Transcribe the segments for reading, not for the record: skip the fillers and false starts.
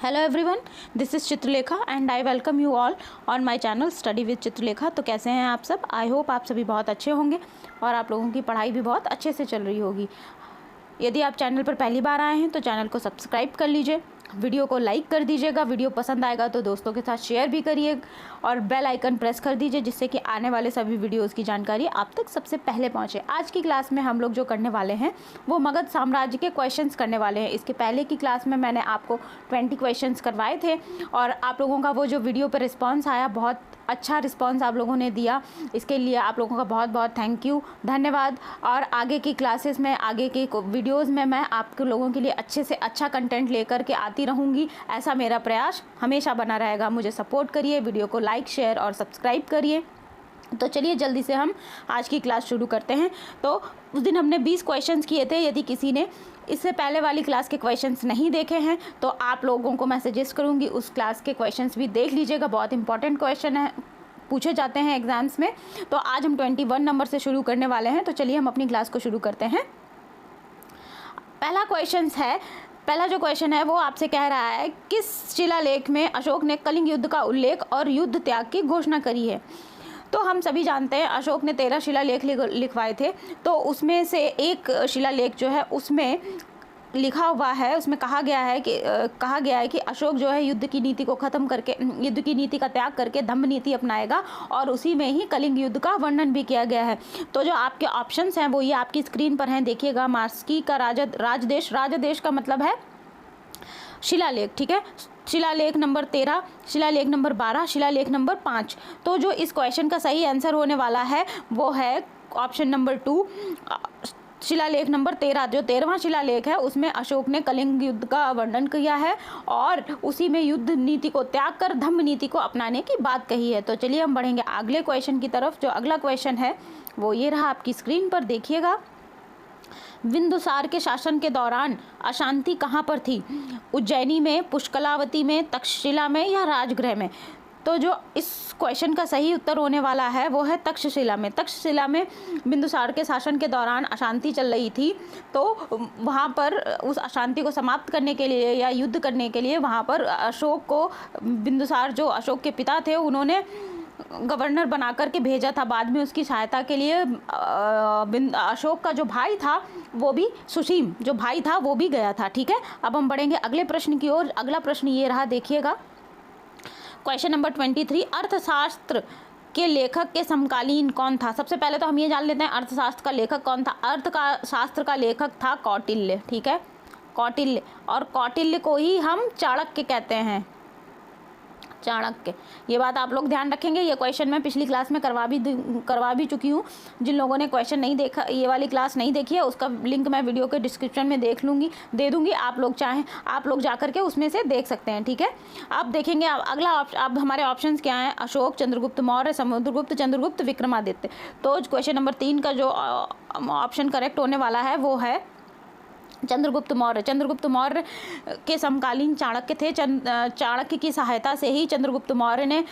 Hello everyone, this is Chitralekha and I welcome you all on my channel study with Chitralekha. तो कैसे हैं आप सब? आई होप आप सभी बहुत अच्छे होंगे और आप लोगों की पढ़ाई भी बहुत अच्छे से चल रही होगी। यदि आप चैनल पर पहली बार आए हैं तो चैनल को सब्सक्राइब कर लीजिए, वीडियो को लाइक कर दीजिएगा, वीडियो पसंद आएगा तो दोस्तों के साथ शेयर भी करिए और बेल आइकन प्रेस कर दीजिए जिससे कि आने वाले सभी वीडियोस की जानकारी आप तक सबसे पहले पहुंचे। आज की क्लास में हम लोग जो करने वाले हैं वो मगध साम्राज्य के क्वेश्चंस करने वाले हैं। इसके पहले की क्लास में मैंने आपको 20 क्वेश्चंस करवाए थे और आप लोगों का वो जो वीडियो पर रिस्पॉन्स आया, बहुत अच्छा रिस्पांस आप लोगों ने दिया, इसके लिए आप लोगों का बहुत बहुत थैंक यू, धन्यवाद। और आगे की क्लासेस में, आगे की वीडियोस में मैं आपके लोगों के लिए अच्छे से अच्छा कंटेंट लेकर के आती रहूँगी। ऐसा मेरा प्रयास हमेशा बना रहेगा। मुझे सपोर्ट करिए, वीडियो को लाइक, शेयर और सब्सक्राइब करिए। तो चलिए जल्दी से हम आज की क्लास शुरू करते हैं। तो उस दिन हमने 20 क्वेश्चंस किए थे। यदि किसी ने इससे पहले वाली क्लास के क्वेश्चंस नहीं देखे हैं तो आप लोगों को मैं सजेस्ट करूंगी उस क्लास के क्वेश्चंस भी देख लीजिएगा। बहुत इंपॉर्टेंट क्वेश्चन है, पूछे जाते हैं एग्जाम्स में। तो आज हम 21 नंबर से शुरू करने वाले हैं। तो चलिए हम अपनी क्लास को शुरू करते हैं। पहला जो क्वेश्चन है वो आपसे कह रहा है, किस शिलालेख में अशोक ने कलिंग युद्ध का उल्लेख और युद्ध त्याग की घोषणा करी है? तो हम सभी जानते हैं अशोक ने 13 शिलालेख लिखवाए थे। तो उसमें से एक शिलालेख जो है उसमें लिखा हुआ है, उसमें कहा गया है कि अशोक जो है युद्ध की नीति को ख़त्म करके, युद्ध की नीति का त्याग करके धम्म नीति अपनाएगा और उसी में ही कलिंग युद्ध का वर्णन भी किया गया है। तो जो आपके ऑप्शंस हैं वो ये आपकी स्क्रीन पर हैं, देखिएगा। मार्स्की का राजदेश का मतलब है शिलालेख, ठीक है। शिलालेख नंबर 13, शिलालेख नंबर 12, शिलालेख नंबर 5। तो जो इस क्वेश्चन का सही आंसर होने वाला है वो है ऑप्शन नंबर 2, शिलालेख नंबर 13। जो 13वां शिलालेख है उसमें अशोक ने कलिंग युद्ध का वर्णन किया है और उसी में युद्ध नीति को त्याग कर धम्म नीति को अपनाने की बात कही है। तो चलिए हम बढ़ेंगे अगले क्वेश्चन की तरफ। जो अगला क्वेश्चन है वो ये रहा, आपकी स्क्रीन पर देखिएगा। बिंदुसार के शासन के दौरान अशांति कहाँ पर थी? उज्जैनी में, पुष्कलावती में, तक्षशिला में या राजगृह में? तो जो इस क्वेश्चन का सही उत्तर होने वाला है वो है तक्षशिला में। तक्षशिला में बिंदुसार के शासन के दौरान अशांति चल रही थी, तो वहाँ पर उस अशांति को समाप्त करने के लिए या युद्ध करने के लिए वहाँ पर अशोक को, बिंदुसार जो अशोक के पिता थे, उन्होंने गवर्नर बना करके भेजा था। बाद में उसकी सहायता के लिए अशोक का जो भाई था वो भी, सुसीम जो भाई था वो भी गया था, ठीक है। अब हम बढ़ेंगे अगले प्रश्न की ओर। अगला प्रश्न ये रहा, देखिएगा। क्वेश्चन नंबर 23, अर्थशास्त्र के लेखक के समकालीन कौन था? सबसे पहले तो हम ये जान लेते हैं अर्थशास्त्र का लेखक कौन था। अर्थशास्त्र का लेखक था कौटिल्य, ठीक है, कौटिल्य। और कौटिल्य को ही हम चाणक्य कहते हैं, चाणक्य। ये बात आप लोग ध्यान रखेंगे। ये क्वेश्चन मैं पिछली क्लास में करवा भी चुकी हूँ। जिन लोगों ने क्वेश्चन नहीं देखा, ये वाली क्लास नहीं देखी है, उसका लिंक मैं वीडियो के डिस्क्रिप्शन में दे दूँगी। आप लोग चाहें आप लोग जा करके उसमें से देख सकते हैं, ठीक है। अब देखेंगे अगला अब हमारे ऑप्शंस क्या हैं? अशोक, चंद्रगुप्त मौर्य, समुद्रगुप्त, चंद्रगुप्त, विक्रमादित्य। तो क्वेश्चन नंबर 3 का जो ऑप्शन करेक्ट होने वाला है वो है चंद्रगुप्त मौर्य। चंद्रगुप्त मौर्य के समकालीन चाणक्य थे। चाणक्य की सहायता से ही चंद्रगुप्त मौर्य ने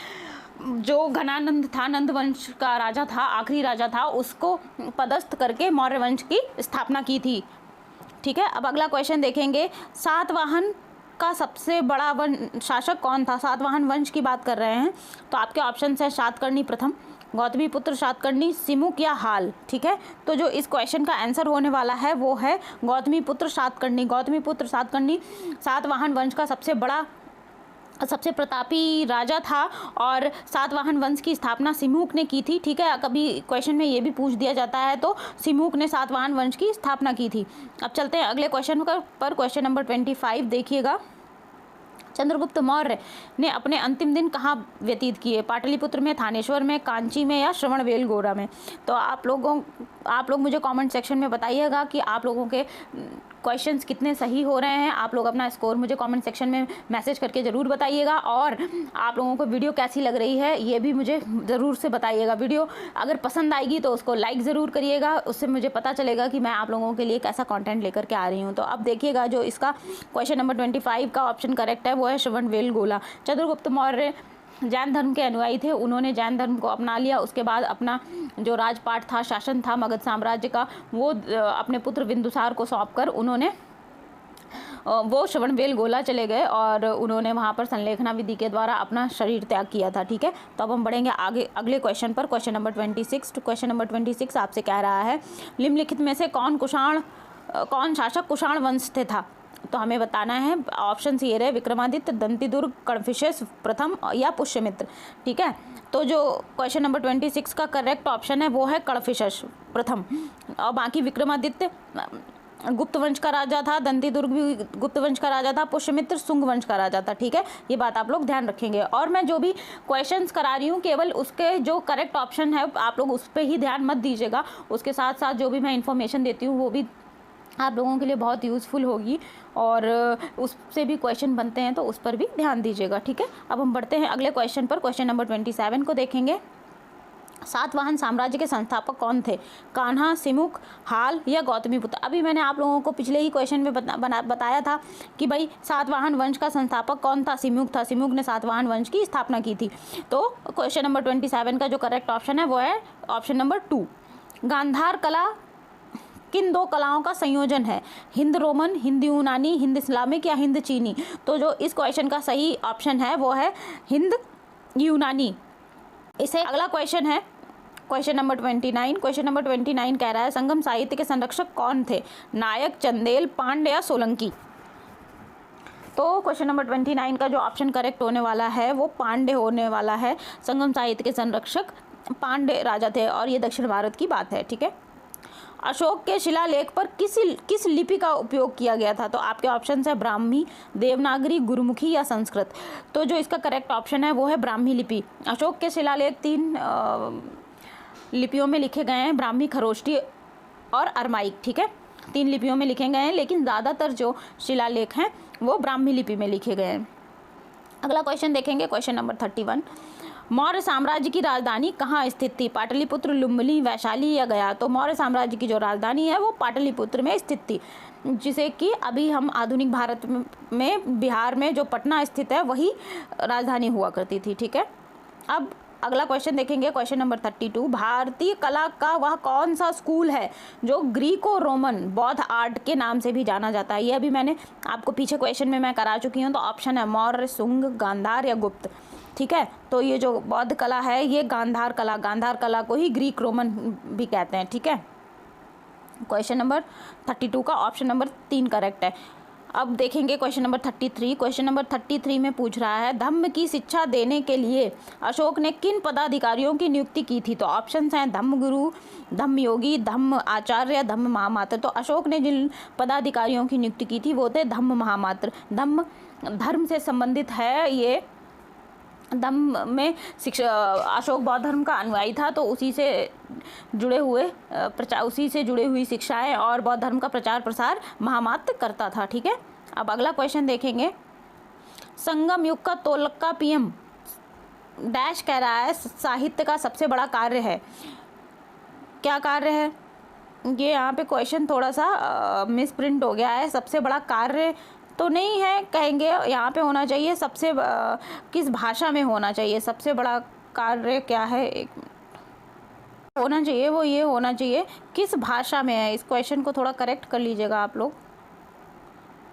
जो घनानंद था, नंद वंश का राजा था, आखिरी राजा था, उसको पदस्थ करके मौर्य वंश की स्थापना की थी, ठीक है। अब अगला क्वेश्चन देखेंगे। सातवाहन का सबसे बड़ा शासक कौन था? सातवाहन वंश की बात कर रहे हैं। तो आपके ऑप्शन है सातकर्णी प्रथम, गौतमीपुत्र सातकर्णी, सिमुक या हाल, ठीक है। तो जो इस क्वेश्चन का आंसर होने वाला है वो है गौतमीपुत्र सातकर्णी। गौतमीपुत्र सातकर्णी सातवाहन वंश का सबसे प्रतापी राजा था और सातवाहन वंश की स्थापना सिमुक ने की थी, ठीक है। कभी क्वेश्चन में ये भी पूछ दिया जाता है तो सिमुक ने सातवाहन वंश की स्थापना की थी। अब चलते हैं अगले क्वेश्चन पर। क्वेश्चन नंबर 25 देखिएगा। चंद्रगुप्त मौर्य ने अपने अंतिम दिन कहाँ व्यतीत किए? पाटलिपुत्र में, थानेश्वर में, कांची में या श्रवणबेलगोला में? तो आप लोग मुझे कमेंट सेक्शन में बताइएगा कि आप लोगों के क्वेश्चंस कितने सही हो रहे हैं। आप लोग अपना स्कोर मुझे कमेंट सेक्शन में मैसेज करके ज़रूर बताइएगा और आप लोगों को वीडियो कैसी लग रही है ये भी मुझे ज़रूर से बताइएगा। वीडियो अगर पसंद आएगी तो उसको लाइक ज़रूर करिएगा, उससे मुझे पता चलेगा कि मैं आप लोगों के लिए कैसा कंटेंट लेकर के आ रही हूँ। तो अब देखिएगा, जो इसका क्वेश्चन नंबर 25 का ऑप्शन करेक्ट है वो है श्रवणबेलगोला। चंद्रगुप्त मौर्य जैन धर्म के अनुयायी थे, उन्होंने जैन धर्म को अपना लिया। उसके बाद अपना जो राजपाट था, शासन था मगध साम्राज्य का, वो अपने पुत्र बिंदुसार को सौंपकर उन्होंने वो श्रवणबेलगोला चले गए और उन्होंने वहाँ पर संलेखना विधि के द्वारा अपना शरीर त्याग किया था। ठीक है, तो अब हम बढ़ेंगे आगे अगले क्वेश्चन पर, क्वेश्चन नंबर 26। तो क्वेश्चन नंबर 26 आपसे कह रहा है निम्नलिखित में से कौन शासक कुषाण वंश से था। तो हमें बताना है, ऑप्शन ये रहे विक्रमादित्य, दंतिदुर्ग, कणफिशेस प्रथम या पुष्यमित्र। ठीक है, तो जो क्वेश्चन नंबर 26 का करेक्ट ऑप्शन है वो है कणफिशेस प्रथम, और बाकी विक्रमादित्य गुप्त वंश का राजा था, दंतिदुर्ग भी गुप्त वंश का राजा था, पुष्यमित्र शुंग वंश का राजा था। ठीक है, ये बात आप लोग ध्यान रखेंगे। और मैं जो भी क्वेश्चंस करा रही हूँ केवल उसके जो करेक्ट ऑप्शन है आप लोग उस पर ही ध्यान मत दीजिएगा, उसके साथ साथ जो भी मैं इन्फॉर्मेशन देती हूँ वो भी आप लोगों के लिए बहुत यूज़फुल होगी और उससे भी क्वेश्चन बनते हैं तो उस पर भी ध्यान दीजिएगा। ठीक है, अब हम बढ़ते हैं अगले क्वेश्चन पर, क्वेश्चन नंबर 27 को देखेंगे। सातवाहन साम्राज्य के संस्थापक कौन थे, कान्हा, सिमुक, हाल या गौतमीपुत्र। अभी मैंने आप लोगों को पिछले ही क्वेश्चन में बताया था कि भाई सातवाहन वंश का संस्थापक कौन था, सिमुक था। सिमुक ने सातवाहन वंश की स्थापना की थी। तो क्वेश्चन नंबर 27 का जो करेक्ट ऑप्शन है वो है ऑप्शन नंबर 2। गांधार कला किन दो कलाओं का संयोजन है, हिंद रोमन, हिंद यूनानी, हिंद इस्लामिक या हिंद चीनी। तो जो इस क्वेश्चन का सही ऑप्शन है वो है हिंद यूनानी। इसे अगला क्वेश्चन है क्वेश्चन नंबर 29। क्वेश्चन नंबर 29 कह रहा है संगम साहित्य के संरक्षक कौन थे, नायक, चंदेल, पांड्य या सोलंकी। तो क्वेश्चन नंबर 29 का जो ऑप्शन करेक्ट होने वाला है वो पांड्य होने वाला है। संगम साहित्य के संरक्षक पांड्य राजा थे और ये दक्षिण भारत की बात है। ठीक है, अशोक के शिलालेख पर किस लिपि का उपयोग किया गया था। तो आपके ऑप्शन है ब्राह्मी, देवनागरी, गुरुमुखी या संस्कृत। तो जो इसका करेक्ट ऑप्शन है वो है ब्राह्मी लिपि। अशोक के शिलालेख 3 लिपियों में लिखे गए हैं, ब्राह्मी, खरोष्टी और अरमाइक। ठीक है, 3 लिपियों में लिखे गए हैं, लेकिन ज़्यादातर जो शिलालेख हैं वो ब्राह्मी लिपि में लिखे गए हैं। अगला क्वेश्चन देखेंगे, क्वेश्चन नंबर 31। मौर्य साम्राज्य की राजधानी कहाँ स्थित थी, पाटलिपुत्र, लुम्बिनी, वैशाली या गया। तो मौर्य साम्राज्य की जो राजधानी है वो पाटलिपुत्र में स्थित थी, जिसे कि अभी हम आधुनिक भारत में बिहार में जो पटना स्थित है वही राजधानी हुआ करती थी। ठीक है, अब अगला क्वेश्चन देखेंगे, क्वेश्चन नंबर 32। भारतीय कला का वह कौन सा स्कूल है जो ग्रीको रोमन बौद्ध आर्ट के नाम से भी जाना जाता है। ये अभी मैंने आपको पीछे क्वेश्चन में मैं करा चुकी हूँ। तो ऑप्शन है मौर्य, शुंग, गांधार या गुप्त। ठीक है, तो ये जो बौद्ध कला है ये गांधार कला को ही ग्रीक रोमन भी कहते हैं। ठीक है, क्वेश्चन नंबर 32 का ऑप्शन नंबर 3 करेक्ट है। अब देखेंगे क्वेश्चन नंबर 33। क्वेश्चन नंबर 33 में पूछ रहा है धम्म की शिक्षा देने के लिए अशोक ने किन पदाधिकारियों की नियुक्ति की थी। तो ऑप्शंस हैं धम्म गुरु, धम्म योगी, धम्म आचार्य या धम्म महामात्र। तो अशोक ने जिन पदाधिकारियों की नियुक्ति की थी वो थे धम्म महामात्र। धर्म से संबंधित है ये। धम्म में शिक्षा, अशोक बौद्ध धर्म का अनुयायी था तो उसी से जुड़े हुई शिक्षाएं और बौद्ध धर्म का प्रचार प्रसार महामात्र करता था। ठीक है, अब अगला क्वेश्चन देखेंगे। संगम युग का तोलक्का पीएम डैश कह रहा है साहित्य का सबसे बड़ा कार्य है। क्या कार्य है ये, यहाँ पे क्वेश्चन थोड़ा सा मिस प्रिंट हो गया है। सबसे बड़ा कार्य तो नहीं है, कहेंगे यहाँ पे होना चाहिए सबसे किस भाषा में होना चाहिए, सबसे बड़ा कार्य क्या है, एक होना चाहिए वो ये होना चाहिए किस भाषा में है। इस क्वेश्चन को थोड़ा करेक्ट कर लीजिएगा आप लोग,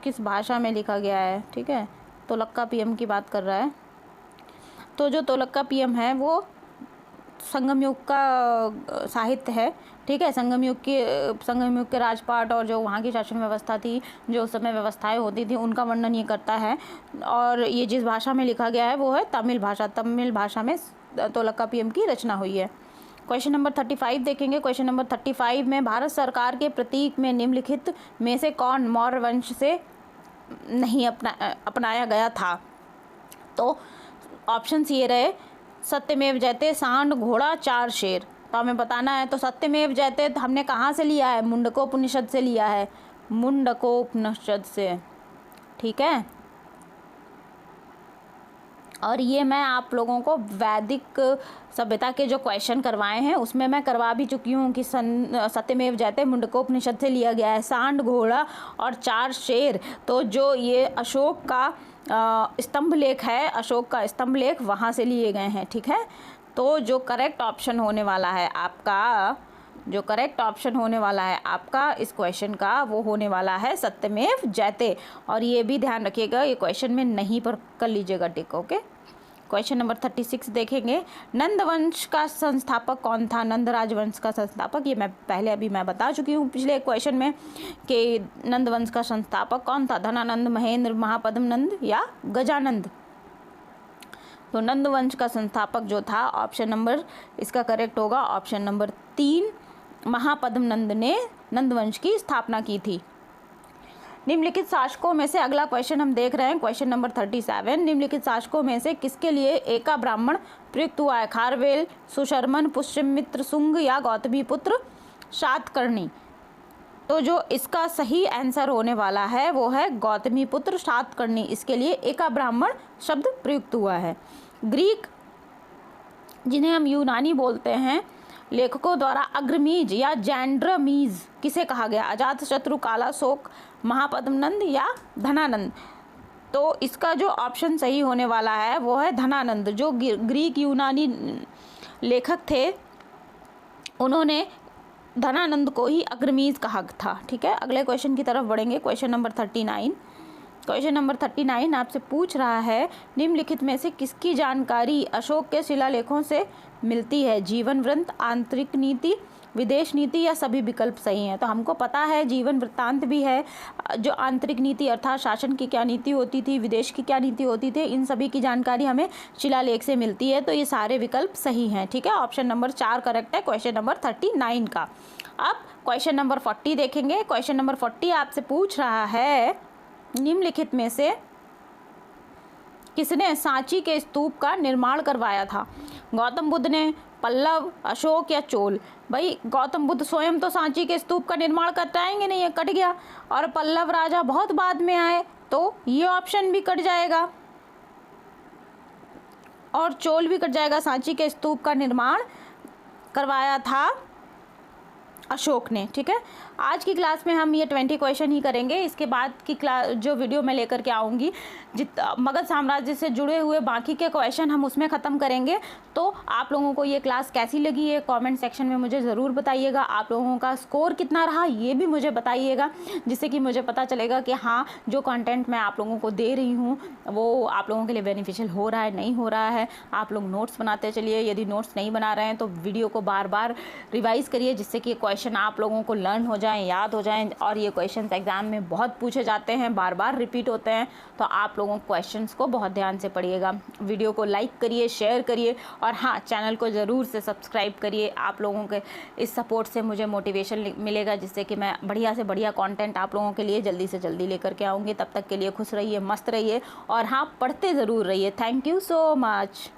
किस भाषा में लिखा गया है। ठीक है, तोलक्का पीएम की बात कर रहा है। तो जो तोलक्का पीएम है वो संगम युग का साहित्य है। ठीक है, संगम युग के राजपाट और जो वहाँ की शासन व्यवस्था थी, जो उस समय व्यवस्थाएं होती थी, उनका वर्णन ये करता है। और ये जिस भाषा में लिखा गया है वो है तमिल भाषा में तोलक्का पीएम की रचना हुई है। क्वेश्चन नंबर 35 देखेंगे। क्वेश्चन नंबर 35 में भारत सरकार के प्रतीक में निम्नलिखित में से कौन मौर्य वंश से नहीं अपनाया गया था। तो ऑप्शंस ये रहे सत्यमेव जयते, सांड, घोड़ा, 4 शेर। तो हमें बताना है। तो सत्यमेव जयते तो हमने कहाँ से लिया है, मुंडकोपनिषद से लिया है, मुंडकोपनिषद से। ठीक है, और ये मैं आप लोगों को वैदिक सभ्यता के जो क्वेश्चन करवाए हैं उसमें मैं करवा भी चुकी हूँ कि सत्यमेव जयते मुंडकोपनिषद से लिया गया है, सांड, घोड़ा और 4 शेर। तो जो ये अशोक का स्तंभ लेख है, अशोक का स्तंभ लेख वहाँ से लिए गए हैं। ठीक है, तो जो करेक्ट ऑप्शन होने वाला है आपका जो करेक्ट ऑप्शन होने वाला है आपका इस क्वेश्चन का वो होने वाला है सत्यमेव जयते। और ये भी ध्यान रखिएगा, ये क्वेश्चन में नहीं पर कर लीजिएगा टिक। ओके, क्वेश्चन नंबर 36 देखेंगे। नंद वंश का संस्थापक कौन था? नंद राजवंश का संस्थापक, ये मैं पहले अभी मैं बता चुकी हूँ पिछले क्वेश्चन में कि नंद वंश का संस्थापक कौन था? धनानंद, महेंद्र, महापद्म नंद या गजानंद? तो नंद वंश का संस्थापक जो था ऑप्शन नंबर इसका करेक्ट होगा ऑप्शन नंबर 3, महापद्म नंद ने नंद वंश की स्थापना की थी। निम्नलिखित शासकों में से अगला क्वेश्चन हम देख रहे हैं, क्वेश्चन नंबर 37। निम्नलिखित शासकों में से किसके लिए एका ब्राह्मण प्रयुक्त हुआ है? खारवेल, सुशर्मन, पुष्यमित्र शुंग या गौतमीपुत्र सातकर्णी? तो जो इसका सही आंसर होने वाला है वो है गौतमीपुत्र सातकर्णी। इसके लिए एका ब्राह्मण शब्द प्रयुक्त हुआ है। ग्रीक, जिन्हें हम यूनानी बोलते हैं, लेखकों द्वारा अग्रमीज या जैंड्रमीज किसे कहा गया? अजातशत्रु, कालाशोक, महापद्म नंद या धनानंद? तो इसका जो ऑप्शन सही होने वाला है वो है धनानंद। जो ग्रीक यूनानी लेखक थे उन्होंने धनानंद को ही अग्रमीज कहा था। ठीक है, अगले क्वेश्चन की तरफ बढ़ेंगे। Question number 39। क्वेश्चन नंबर 39 आपसे पूछ रहा है निम्नलिखित में से किसकी जानकारी अशोक के शिलालेखों से मिलती है? जीवन वृत्त, आंतरिक नीति, विदेश नीति या सभी विकल्प सही हैं? तो हमको पता है जीवन वृत्तांत भी है, जो आंतरिक नीति अर्थात शासन की क्या नीति होती थी, विदेश की क्या नीति होती थी, इन सभी की जानकारी हमें शिलालेख से मिलती है। तो ये सारे विकल्प सही हैं। ठीक है, ऑप्शन नंबर 4 करेक्ट है क्वेश्चन नंबर 39 का। अब क्वेश्चन नंबर 40 देखेंगे। क्वेश्चन नंबर 40 आपसे पूछ रहा है निम्नलिखित में से किसने सांची के स्तूप का निर्माण करवाया था? गौतम बुद्ध ने, पल्लव, अशोक या चोल? भाई गौतम बुद्ध स्वयं तो सांची के स्तूप का निर्माण कराएंगे नहीं, ये कट गया। और पल्लव राजा बहुत बाद में आए तो ये ऑप्शन भी कट जाएगा और चोल भी कट जाएगा। सांची के स्तूप का निर्माण करवाया था अशोक ने। ठीक है, आज की क्लास में हम ये 20 क्वेश्चन ही करेंगे। इसके बाद की क्लास जो वीडियो मैं लेकर के आऊँगी मगध साम्राज्य से जुड़े हुए बाकी के क्वेश्चन हम उसमें ख़त्म करेंगे। तो आप लोगों को ये क्लास कैसी लगी है कमेंट सेक्शन में मुझे ज़रूर बताइएगा। आप लोगों का स्कोर कितना रहा ये भी मुझे बताइएगा, जिससे कि मुझे पता चलेगा कि हाँ जो कंटेंट मैं आप लोगों को दे रही हूँ वो आप लोगों के लिए बेनिफिशियल हो रहा है नहीं हो रहा है। आप लोग नोट्स बनाते चलिए, यदि नोट्स नहीं बना रहे हैं तो वीडियो को बार बार रिवाइज़ करिए, जिससे कि क्वेश्चन आप लोगों को लर्न हो जाएँ, याद हो जाएँ। और ये क्वेश्चन एग्जाम में बहुत पूछे जाते हैं, बार बार रिपीट होते हैं, तो आप लोगों क्वेश्चंस को बहुत ध्यान से पढ़िएगा। वीडियो को लाइक करिए, शेयर करिए और हाँ चैनल को ज़रूर से सब्सक्राइब करिए। आप लोगों के इस सपोर्ट से मुझे मोटिवेशन मिलेगा, जिससे कि मैं बढ़िया से बढ़िया कंटेंट आप लोगों के लिए जल्दी से जल्दी लेकर के आऊँगी। तब तक के लिए खुश रहिए, मस्त रहिए और हाँ पढ़ते ज़रूर रहिए। Thank you so much.